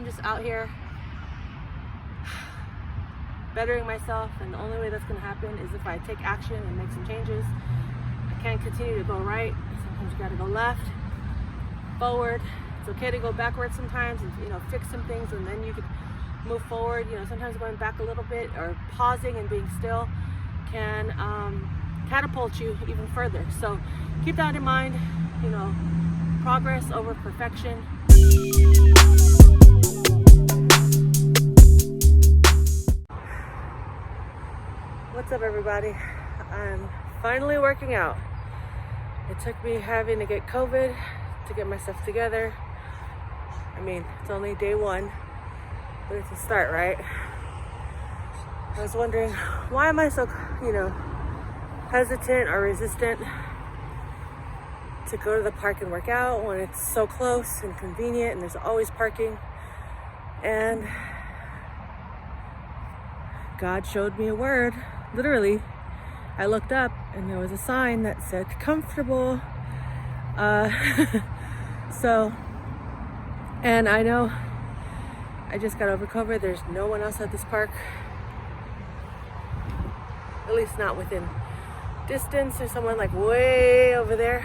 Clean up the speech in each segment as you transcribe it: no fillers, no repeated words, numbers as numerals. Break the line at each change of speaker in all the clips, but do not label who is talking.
just out here bettering myself, and the only way that's going to happen is if I take action and make some changes. I can't continue to go right. Sometimes you got to go left, forward. It's okay to go backwards sometimes and, you know, fix some things, and then you can move forward. You know, sometimes going back a little bit or pausing and being still can catapult you even further. So keep that in mind. You know, progress over perfection. What's up, everybody? I'm finally working out. It took me having to get COVID to get myself together. I mean, it's only day one, but it's a start, right? I was wondering, why am I so, you know, hesitant or resistant to go to the park and work out when it's so close and convenient and there's always parking? And God showed me a word. Literally, I looked up and there was a sign that said comfortable. So, and I know I just got over COVID. There's no one else at this park, at least not within distance. There's someone like way over there.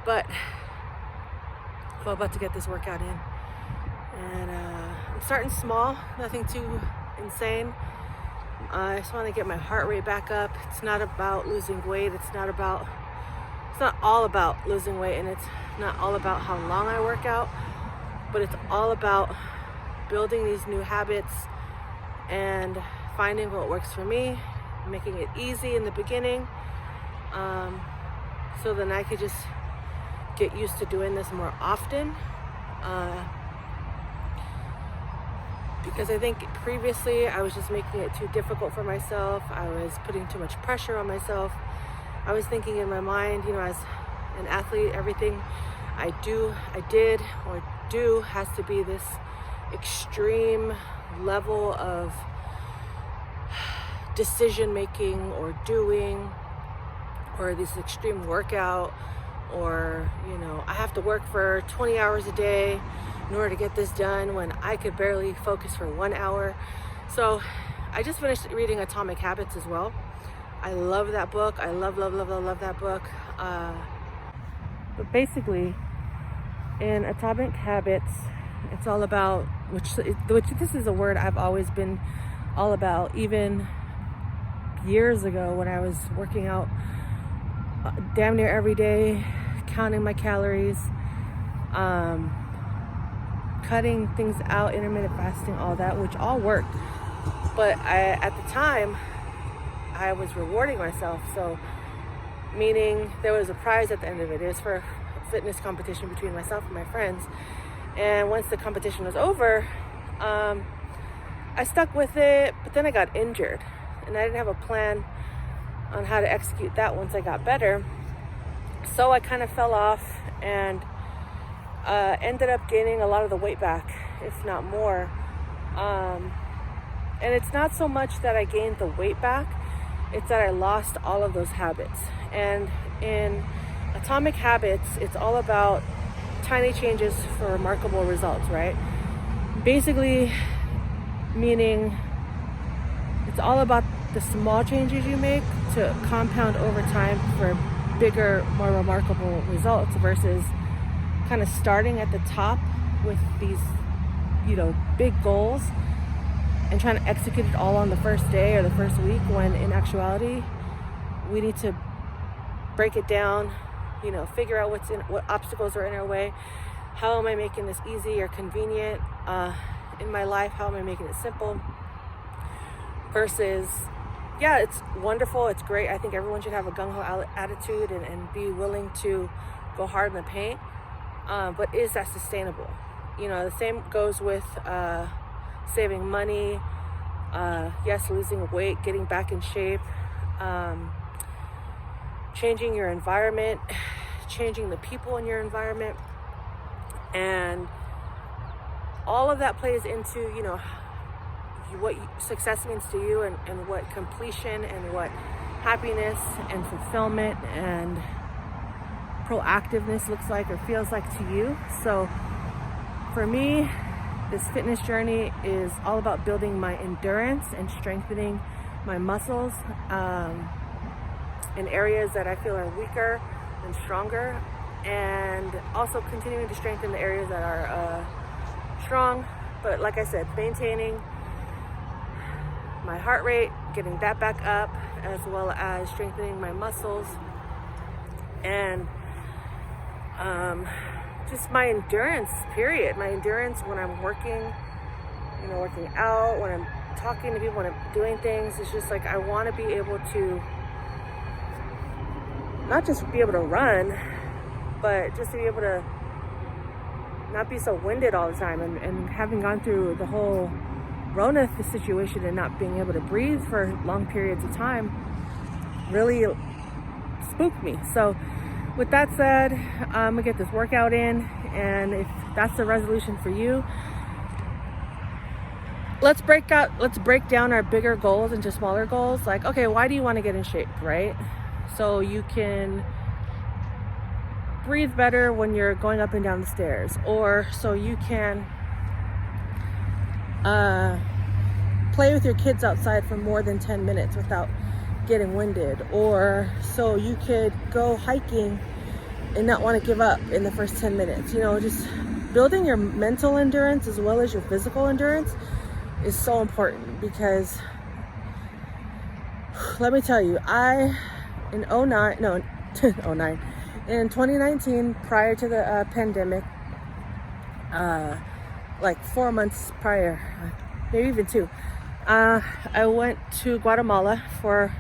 But I'm about to get this workout in, and I'm starting small, nothing too insane. I just want to get my heart rate back up. It's not about losing weight. It's not all about losing weight, and it's not all about how long I work out, but it's all about building these new habits and finding what works for me, making it easy in the beginning, so then I could just get used to doing this more often. Because I think previously I was just making it too difficult for myself. I was putting too much pressure on myself. I was thinking in my mind, you know, as an athlete, everything I did or do has to be this extreme level of decision making or doing, or this extreme workout, or, you know, I have to work for 20 hours a day in order to get this done when I could barely focus for 1 hour. So I just finished reading Atomic Habits as well. I love that book. I love that book. But basically, in Atomic Habits, it's all about, which this is a word I've always been all about, even years ago when I was working out damn near every day, counting my calories, cutting things out, intermittent fasting, all that, which all worked. But at the time, I was rewarding myself. So, meaning there was a prize at the end of it. It was for a fitness competition between myself and my friends. And once the competition was over, I stuck with it, but then I got injured. And I didn't have a plan on how to execute that once I got better. So I kind of fell off and ended up gaining a lot of the weight back, if not more. And it's not so much that I gained the weight back, it's that I lost all of those habits. And in Atomic Habits, it's all about tiny changes for remarkable results, right? Basically, meaning it's all about the small changes you make to compound over time for bigger, more remarkable results, versus kind of starting at the top with these, you know, big goals and trying to execute it all on the first day or the first week, when in actuality we need to break it down, you know, figure out what obstacles are in our way. How am I making this easy or convenient in my life? How am I making it simple? Versus, yeah, it's wonderful, it's great. I think everyone should have a gung-ho attitude and be willing to go hard in the paint. But is that sustainable? You know, the same goes with saving money, yes, losing weight, getting back in shape, changing your environment, changing the people in your environment. And all of that plays into, you know, what success means to you, and what completion and what happiness and fulfillment and proactiveness looks like or feels like to you. So For me, this fitness journey is all about building my endurance and strengthening my muscles in areas that I feel are weaker and stronger, and also continuing to strengthen the areas that are strong. But like I said, maintaining my heart rate, getting that back up, as well as strengthening my muscles and just my endurance, period. My endurance when I'm working, working out, when I'm talking to people, when I'm doing things. It's just like I want to be able to not just be able to run, but just to be able to not be so winded all the time. And having gone through the whole rona situation and not being able to breathe for long periods of time really spooked me. So with that said, I'm gonna get this workout in, and if that's the resolution for you, let's break down our bigger goals into smaller goals. Like, okay, why do you want to get in shape, right? So you can breathe better when you're going up and down the stairs, or so you can play with your kids outside for more than 10 minutes without getting winded, or so you could go hiking and not want to give up in the first 10 minutes. Just building your mental endurance as well as your physical endurance is so important, because let me tell you, in 2019, prior to the pandemic, like 4 months prior, maybe even 2, I went to Guatemala for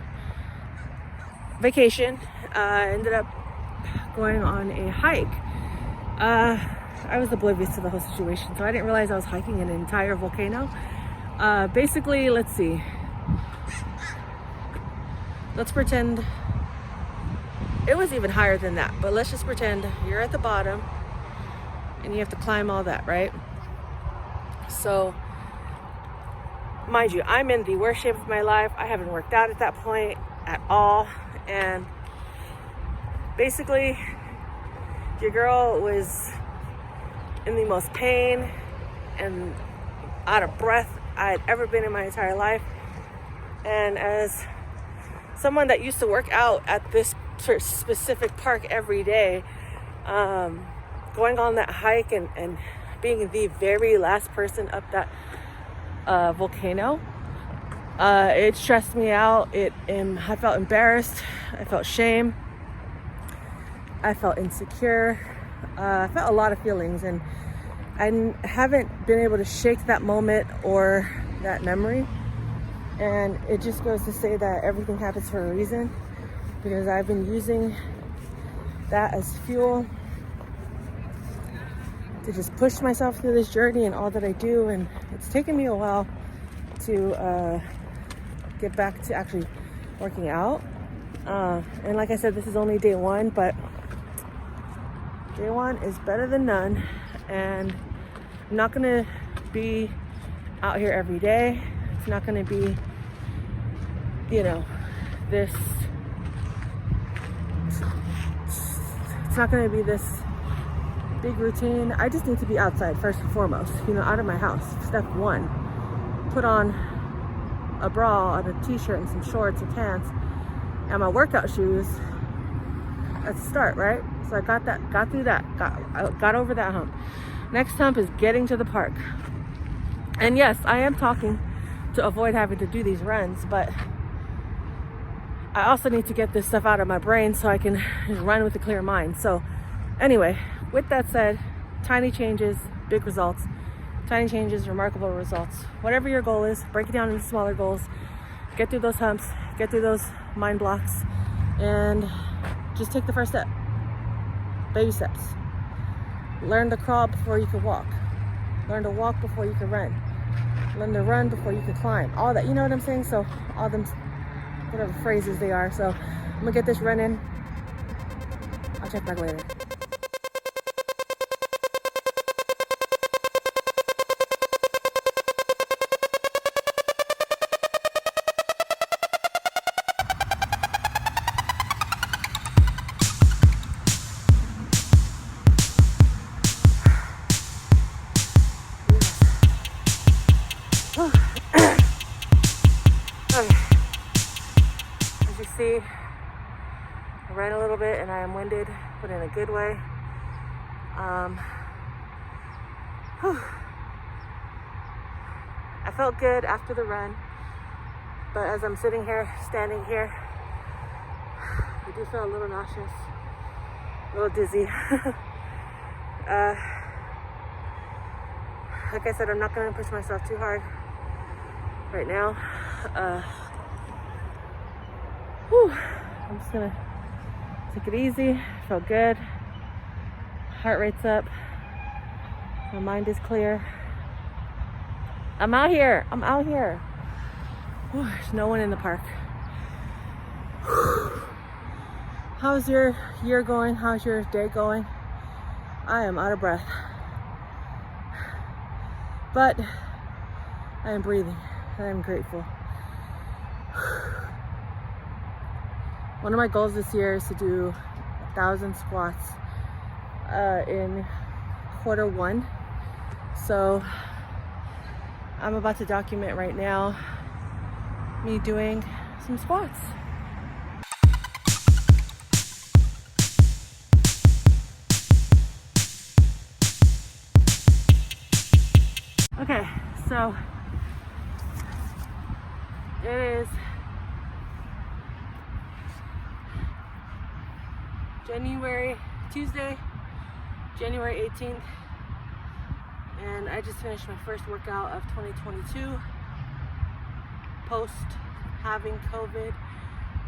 vacation. Ended up going on a hike. I was oblivious to the whole situation, so I didn't realize I was hiking an entire volcano. Basically, let's see. Let's pretend it was even higher than that, but let's just pretend you're at the bottom and you have to climb all that, right? So, mind you, I'm in the worst shape of my life. I haven't worked out at that point at all, and basically your girl was in the most pain and out of breath I had ever been in my entire life. And as someone that used to work out at this specific park every day, going on that hike and being the very last person up that volcano, it stressed me out. I felt embarrassed. I felt shame. I felt insecure. I felt a lot of feelings, and I haven't been able to shake that moment or that memory. And it just goes to say that everything happens for a reason, because I've been using that as fuel to just push myself through this journey and all that I do. And it's taken me a while to get back to actually working out. And like I said, this is only day 1, but day 1 is better than none. And I'm not gonna be out here every day. It's not gonna be, this, it's not gonna be this big routine. I just need to be outside first and foremost, out of my house. Step 1, put on a bra and a t-shirt and some shorts and pants and my workout shoes. That's a start, right? So I got through that, got over that hump. Next hump is getting to the park. And yes, I am talking to avoid having to do these runs, but I also need to get this stuff out of my brain so I can run with a clear mind. So anyway, with that said, tiny changes, big results. Tiny changes, remarkable results. Whatever your goal is, break it down into smaller goals. Get through those humps, get through those mind blocks, and just take the first step. Baby steps. Learn to crawl before you can walk. Learn to walk before you can run. Learn to run before you can climb. All that, you know what I'm saying? So all them, whatever phrases they are. So I'm gonna get this running. I'll check back later. Okay. As you see, I ran a little bit and I am winded, but in a good way. I felt good after the run, but as I'm sitting here, standing here, I do feel a little nauseous, a little dizzy. Like I said, I'm not going to push myself too hard right now. I'm just going to take it easy. Feel good. Heart rate's up. My mind is clear. I'm out here. I'm out here. There's no one in the park. How's your year going? How's your day going? I am out of breath. But I am breathing. I am grateful. One of my goals this year is to do 1,000 squats in Q1. So I'm about to document right now me doing some squats. Okay, so it is Tuesday, January 18th, and I just finished my first workout of 2022 post having COVID.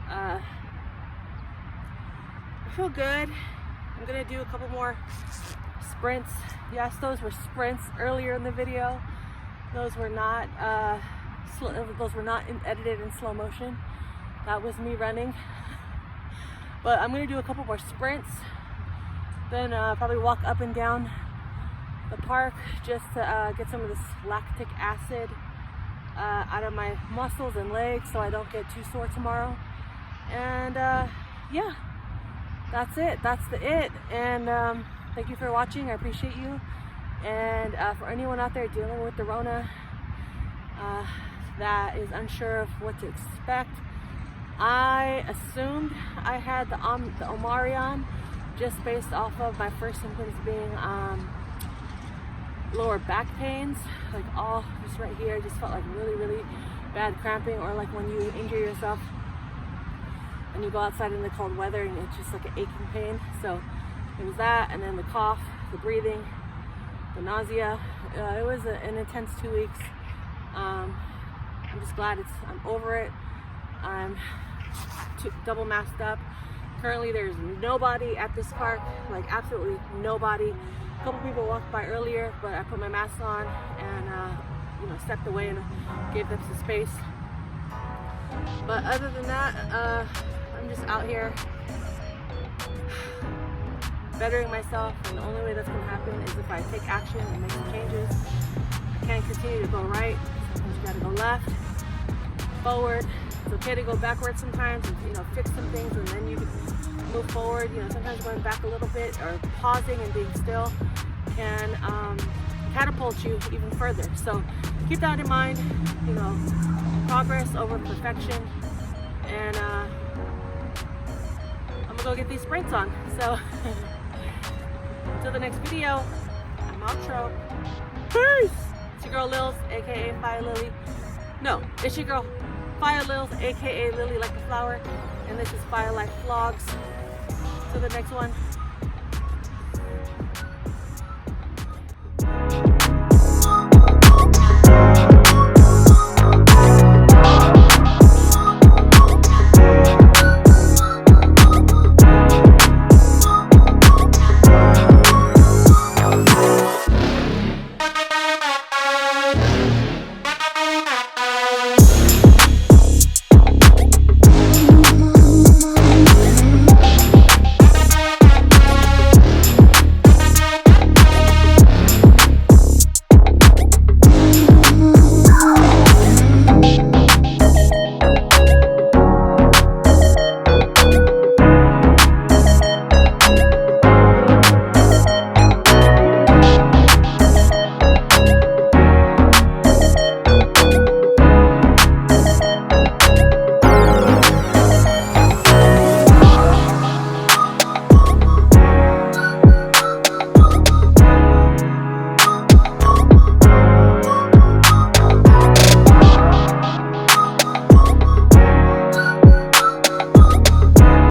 I feel good. I'm gonna do a couple more sprints. Yes, those were sprints earlier in the video. Those were not edited in slow motion. That was me running. But I'm gonna do a couple more sprints, then probably walk up and down the park just to get some of this lactic acid out of my muscles and legs so I don't get too sore tomorrow. And yeah, that's it. That's it. And thank you for watching. I appreciate you. And for anyone out there dealing with the Rona that is unsure of what to expect, I assumed I had the Omicron just based off of my first symptoms being lower back pains, like all just right here. I just felt like really bad cramping, or like when you injure yourself and you go outside in the cold weather and it's just like an aching pain. So it was that, and then the cough, the breathing, the nausea. It was an intense 2 weeks. I'm just glad I'm over it. I'm double masked up. Currently there's nobody at this park, like absolutely nobody. A couple people walked by earlier, but I put my mask on and stepped away and gave them some space. But other than that, I'm just out here bettering myself, and the only way that's going to happen is if I take action and make some changes. I can't continue to go right. Sometimes you got to go left, forward. It's okay to go backwards sometimes and fix some things, and then you move forward. Sometimes going back a little bit or pausing and being still can catapult you even further. So keep that in mind. Progress over perfection. And I'm gonna go get these sprints on. So until the next video, I'm outro. Peace. It's your girl Lils, aka FIYAH Lily. No, it's your girl FIYAH Lils, aka Lily like the flower, and this is FIYAH Life Vlogs. Till the next one.